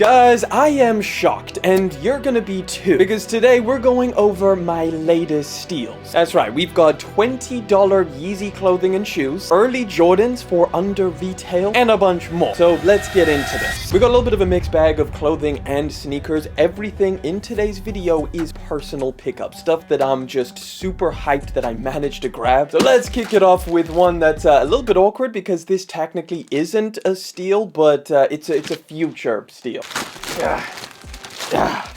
Guys, I am shocked, and you're gonna be too, because today we're going over my latest steals. That's right, we've got $20 Yeezy clothing and shoes, early Jordans for under retail, and a bunch more. So let's get into this. We got a little bit of a mixed bag of clothing and sneakers. Everything in today's video is personal pickup, stuff that I'm just super hyped that I managed to grab. So let's kick it off with one that's a little bit awkward because this technically isn't a steal, but it's a future steal.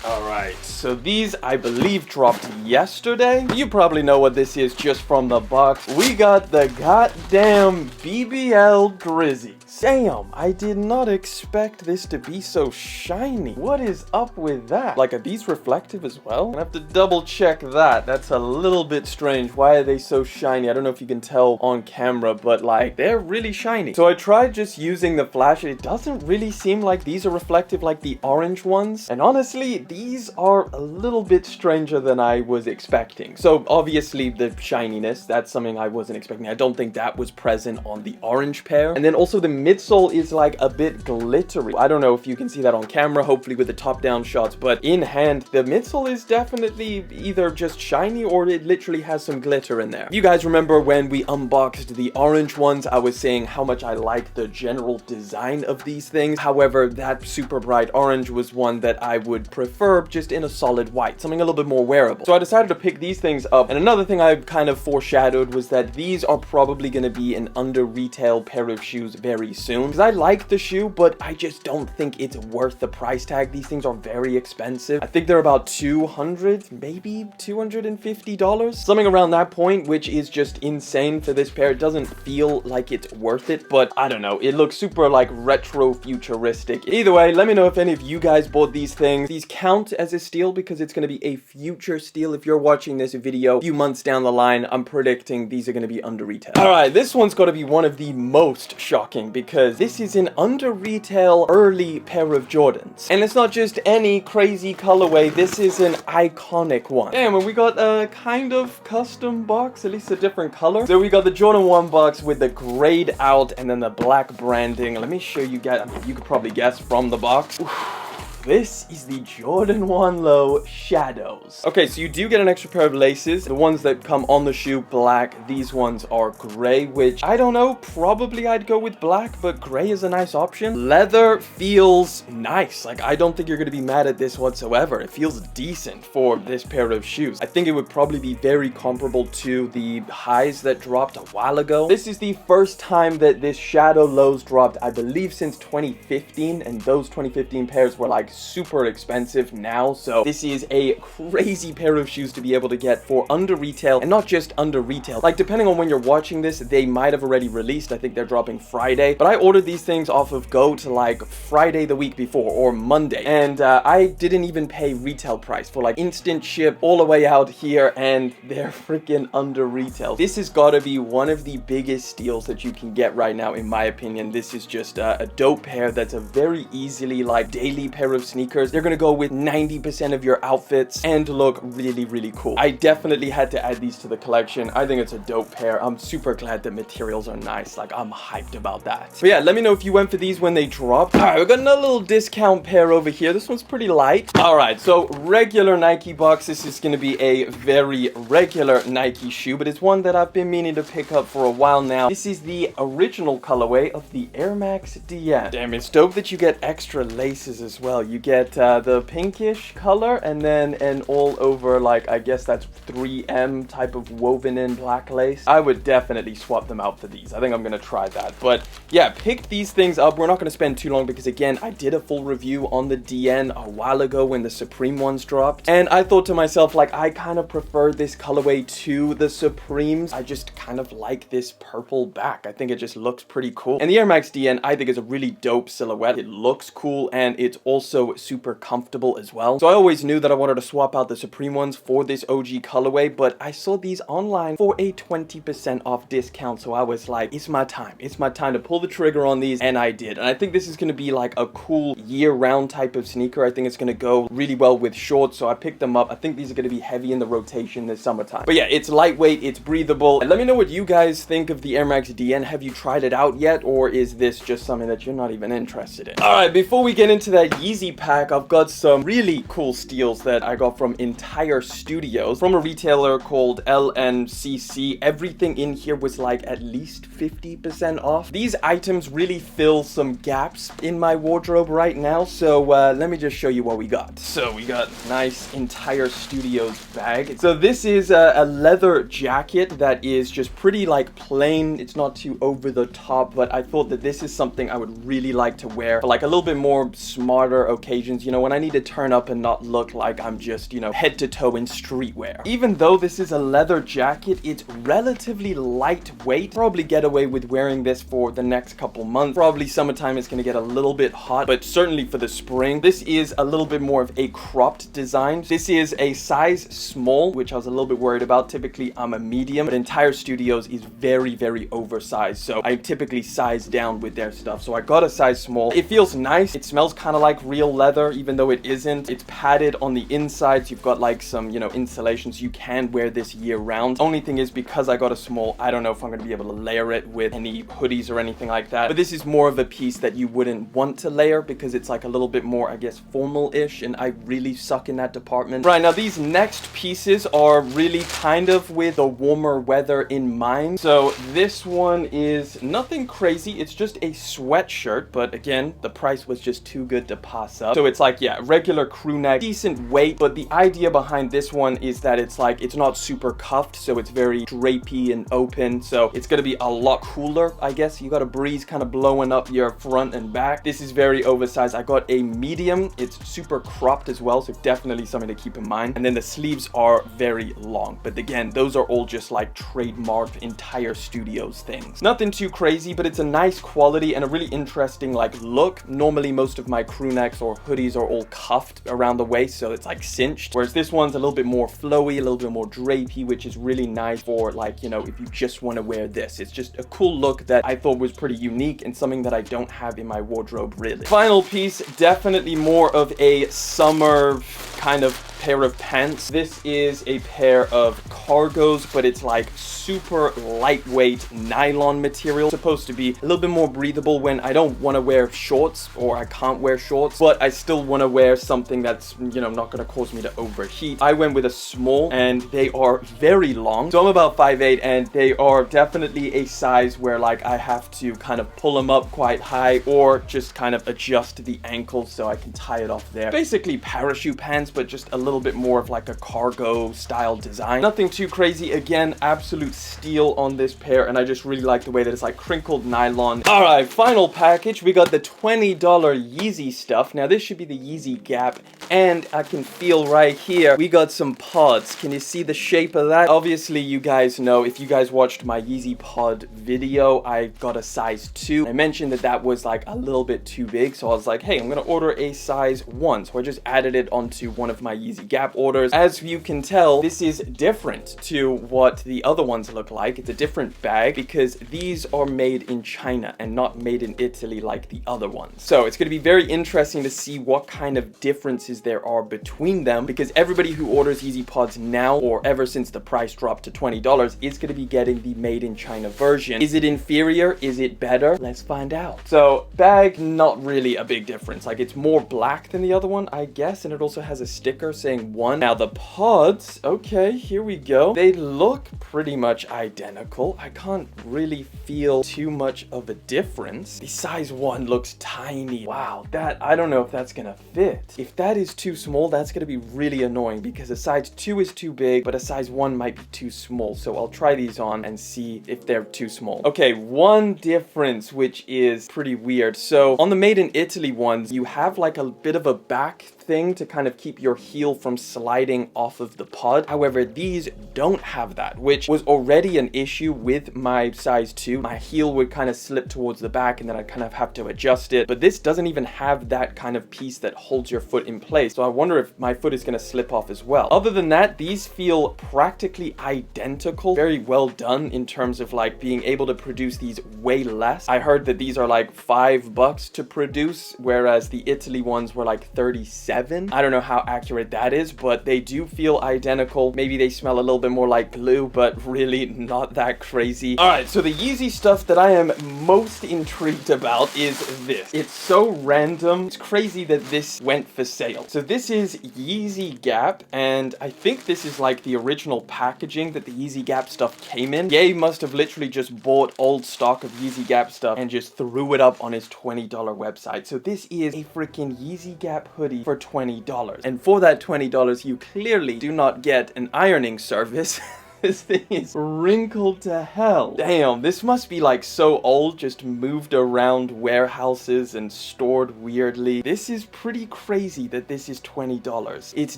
Alright, so these I believe dropped yesterday. You probably know what this is just from the box. We got the goddamn BBL Drizzy. Damn, I did not expect this to be so shiny. What is up with that? Like, are these reflective as well? I have to double check that. That's a little bit strange. Why are they so shiny? I don't know if you can tell on camera, but like, they're really shiny. So I tried just using the flash. It doesn't really seem like these are reflective like the orange ones. And honestly, these are a little bit stranger than I was expecting. So obviously the shininess, that's something I wasn't expecting. I don't think that was present on the orange pair. And then also the midsole is like a bit glittery. I don't know if you can see that on camera, hopefully with the top-down shots, but in hand, the midsole is definitely either just shiny or it literally has some glitter in there. You guys remember when we unboxed the orange ones, I was saying how much I like the general design of these things. However, that super bright orange was one that I would prefer just in a solid white, something a little bit more wearable. So I decided to pick these things up. And another thing I kind of foreshadowed was that these are probably going to be an under retail pair of shoes very soon, because I like the shoe, but I just don't think it's worth the price tag. These things are very expensive. I think they're about $200, maybe $250, something around that point, which is just insane for this pair. It doesn't feel like it's worth it, but I don't know, it looks super like retro futuristic. Either way, let me know if any of you guys bought these things. These count as a steal because it's going to be a future steal. If you're watching this video a few months down the line, I'm predicting these are going to be under retail. All right, this one's got to be one of the most shocking because this is an under retail early pair of Jordans. And it's not just any crazy colorway, this is an iconic one. Damn, and we got a kind of custom box, at least a different color. So we got the Jordan 1 box with the grayed out and then the black branding. Let me show you guys, I mean, you could probably guess from the box. Oof. This is the Jordan 1 Low Shadows. Okay, so you do get an extra pair of laces. The ones that come on the shoe, black. These ones are gray, which I don't know. Probably I'd go with black, but gray is a nice option. Leather feels nice. Like, I don't think you're going to be mad at this whatsoever. It feels decent for this pair of shoes. I think it would probably be very comparable to the highs that dropped a while ago. This is the first time that this Shadow Lows dropped, I believe, since 2015, and those 2015 pairs were like super expensive now. So this is a crazy pair of shoes to be able to get for under retail, and not just under retail. Like, depending on when you're watching this, they might have already released. I think they're dropping Friday, but I ordered these things off of Go to like Friday the week before or Monday, and I didn't even pay retail price for like instant ship all the way out here, and they're freaking under retail. This has got to be one of the biggest steals that you can get right now, in my opinion. This is just a dope pair that's a very easily like daily pair of sneakers. They're gonna go with 90% of your outfits and look really, really cool. I definitely had to add these to the collection. I think it's a dope pair. I'm super glad the materials are nice. Like, I'm hyped about that. But yeah, let me know if you went for these when they dropped. All right, we got another little discount pair over here. This one's pretty light. All right, so regular Nike box. This is gonna be a very regular Nike shoe, but it's one that I've been meaning to pick up for a while now. This is the original colorway of the Air Max DN. Damn, it's dope that you get extra laces as well. You get the pinkish color and then an all over, like, I guess that's 3M type of woven in black lace. I would definitely swap them out for these. I think I'm gonna try that. But yeah, pick these things up. We're not gonna spend too long because, again, I did a full review on the DN a while ago when the Supreme ones dropped, and I thought to myself, like, I kind of prefer this colorway to the Supremes. I just kind of like this purple back. I think it just looks pretty cool. And the Air Max DN, I think, is a really dope silhouette. It looks cool and it's also super comfortable as well. So I always knew that I wanted to swap out the Supreme ones for this OG colorway, but I saw these online for a 20% off discount. So I was like, it's my time. It's my time to pull the trigger on these, and I did. And I think this is going to be like a cool year-round type of sneaker. I think it's going to go really well with shorts, so I picked them up. I think these are going to be heavy in the rotation this summertime. But yeah, it's lightweight, it's breathable. And let me know what you guys think of the Air Max DN. Have you tried it out yet, or is this just something that you're not even interested in? All right, before we get into that Yeezy pack, I've got some really cool steals that I got from Entire Studios from a retailer called LNCC. Everything in here was like at least 50% off. These items really fill some gaps in my wardrobe right now, so let me just show you what we got. So we got nice Entire Studios bag. So this is a leather jacket that is just pretty like plain. It's not too over the top, but I thought that this is something I would really like to wear for like a little bit more smarter occasions, you know, when I need to turn up and not look like I'm just, you know, head to toe in streetwear. Even though this is a leather jacket, it's relatively lightweight. Probably get away with wearing this for the next couple months. Probably summertime is going to get a little bit hot, but certainly for the spring. This is a little bit more of a cropped design. This is a size small, which I was a little bit worried about. Typically I'm a medium, but Entire Studios is very, very oversized, so I typically size down with their stuff. So I got a size small. It feels nice. It smells kind of like real leather, even though it isn't. It's padded on the insides. You've got like some, you know, insulation, so you can wear this year round. Only thing is, because I got a small, I don't know if I'm going to be able to layer it with any hoodies or anything like that. But this is more of a piece that you wouldn't want to layer because it's like a little bit more, I guess, formal-ish, and I really suck in that department. Right, now these next pieces are really kind of with the warmer weather in mind. So this one is nothing crazy. It's just a sweatshirt, but again, the price was just too good to pass up. So it's like, yeah, regular crew neck, decent weight, but the idea behind this one is that it's like, it's not super cuffed, so it's very drapey and open, so it's gonna be a lot cooler, I guess. You got a breeze kind of blowing up your front and back. This is very oversized. I got a medium. It's super cropped as well, so definitely something to keep in mind. And then the sleeves are very long, but again, those are all just like trademarked Entire Studios things. Nothing too crazy, but it's a nice quality and a really interesting like look. Normally most of my crew necks or hoodies are all cuffed around the waist, so it's like cinched, whereas this one's a little bit more flowy, a little bit more drapey, which is really nice for like, you know, if you just want to wear this. It's just a cool look that I thought was pretty unique and something that I don't have in my wardrobe really. Final piece, definitely more of a summer kind of pair of pants. This is a pair of cargos, but it's like super lightweight nylon material. It's supposed to be a little bit more breathable when I don't want to wear shorts, or I can't wear shorts, but I still want to wear something that's, you know, not going to cause me to overheat. I went with a small, and they are very long. So I'm about 5'8", and they are definitely a size where like I have to kind of pull them up quite high, or just kind of adjust the ankles so I can tie it off there. Basically parachute pants, but just a little bit more of like a cargo style design. Nothing too crazy. Again, absolute steal on this pair, and I just really like the way that it's like crinkled nylon. All right, final package. We got the $20 Yeezy stuff. Now this should be the Yeezy Gap, and I can feel right here we got some pods. Can you see the shape of that? Obviously you guys know, if you guys watched my Yeezy pod video, I got a size 2. I mentioned that that was like a little bit too big, so I was like, hey, I'm gonna order a size 1. So I just added it onto one of my Yeezy Gap orders. As you can tell, this is different to what the other ones look like. It's a different bag because these are made in China and not made in Italy like the other ones. So it's going to be very interesting to see what kind of differences there are between them, because everybody who orders Yeezy Pods now, or ever since the price dropped to $20, is going to be getting the made in China version. Is it inferior? Is it better? Let's find out. So bag, not really a big difference. Like, it's more black than the other one, I guess, and it also has a sticker saying 1. Now the pods, okay, here we go. They look pretty much identical. I can't really feel too much of a difference. The size 1 looks tiny. Wow, that, I don't know if that's gonna fit. If that is too small, that's gonna be really annoying, because a size 2 is too big, but a size 1 might be too small. So I'll try these on and see if they're too small. Okay, one difference, which is pretty weird. So on the made in Italy ones, you have like a bit of a back thing to kind of keep your heel from sliding off of the pod. However, these don't have that, which was already an issue with my size 2. My heel would kind of slip towards the back, and then I'd kind of have to adjust it. But this doesn't even have that kind of piece that holds your foot in place. So I wonder if my foot is going to slip off as well. Other than that, these feel practically identical. Very well done in terms of like being able to produce these way less. I heard that these are like $5 to produce, whereas the Italy ones were like 37. I don't know how how accurate that is, but they do feel identical. Maybe they smell a little bit more like glue, but really not that crazy. All right, so the Yeezy stuff that I am most intrigued about is this. It's so random. It's crazy that this went for sale. So this is Yeezy Gap, and I think this is like the original packaging that the Yeezy Gap stuff came in. Ye must have literally just bought old stock of Yeezy Gap stuff and just threw it up on his $20 website. So this is a freaking Yeezy Gap hoodie for $20. And for that $20, you clearly do not get an ironing service. This thing is wrinkled to hell. Damn, this must be like so old, just moved around warehouses and stored weirdly. This is pretty crazy that this is $20. It's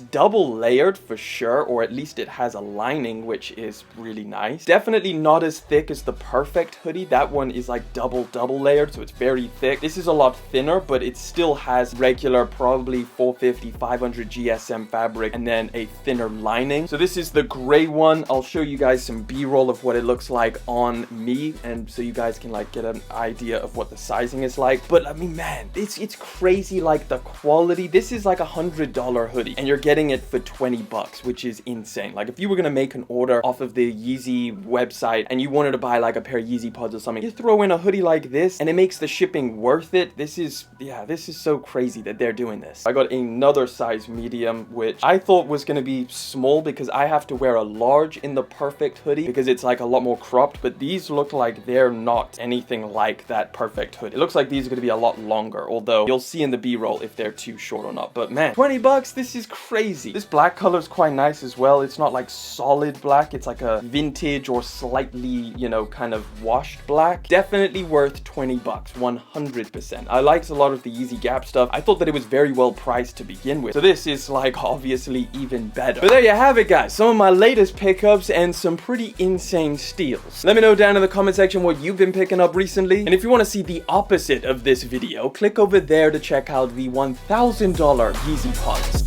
double layered for sure, or at least it has a lining, which is really nice. Definitely not as thick as the Perfect hoodie. That one is like double layered, so it's very thick. This is a lot thinner, but it still has regular, probably 450, 500 GSM fabric, and then a thinner lining. So this is the gray one. I'll show you guys some b-roll of what it looks like on me, and so you guys can like get an idea of what the sizing is like. But I mean, man, it's crazy, like the quality. This is like $100 hoodie and you're getting it for 20 bucks, which is insane. Like if you were gonna make an order off of the Yeezy website and you wanted to buy like a pair of Yeezy pods or something, you throw in a hoodie like this and it makes the shipping worth it. This is so crazy that they're doing this. I got another size medium, which I thought was gonna be small because I have to wear a large in the Perfect hoodie because it's like a lot more cropped, but these look like they're not anything like that Perfect hoodie. It looks like these are going to be a lot longer, although you'll see in the b-roll if they're too short or not. But man, 20 bucks, this is crazy. This black color is quite nice as well. It's not like solid black, it's like a vintage or slightly, you know, kind of washed black. Definitely worth 20 bucks, 100%. I liked a lot of the Yeezy Gap stuff. I thought that it was very well priced to begin with, so this is like obviously even better. But there you have it, guys, some of my latest pickups and some pretty insane steals. Let me know down in the comment section what you've been picking up recently, and if you want to see the opposite of this video, click over there to check out the $1,000 Yeezy pods.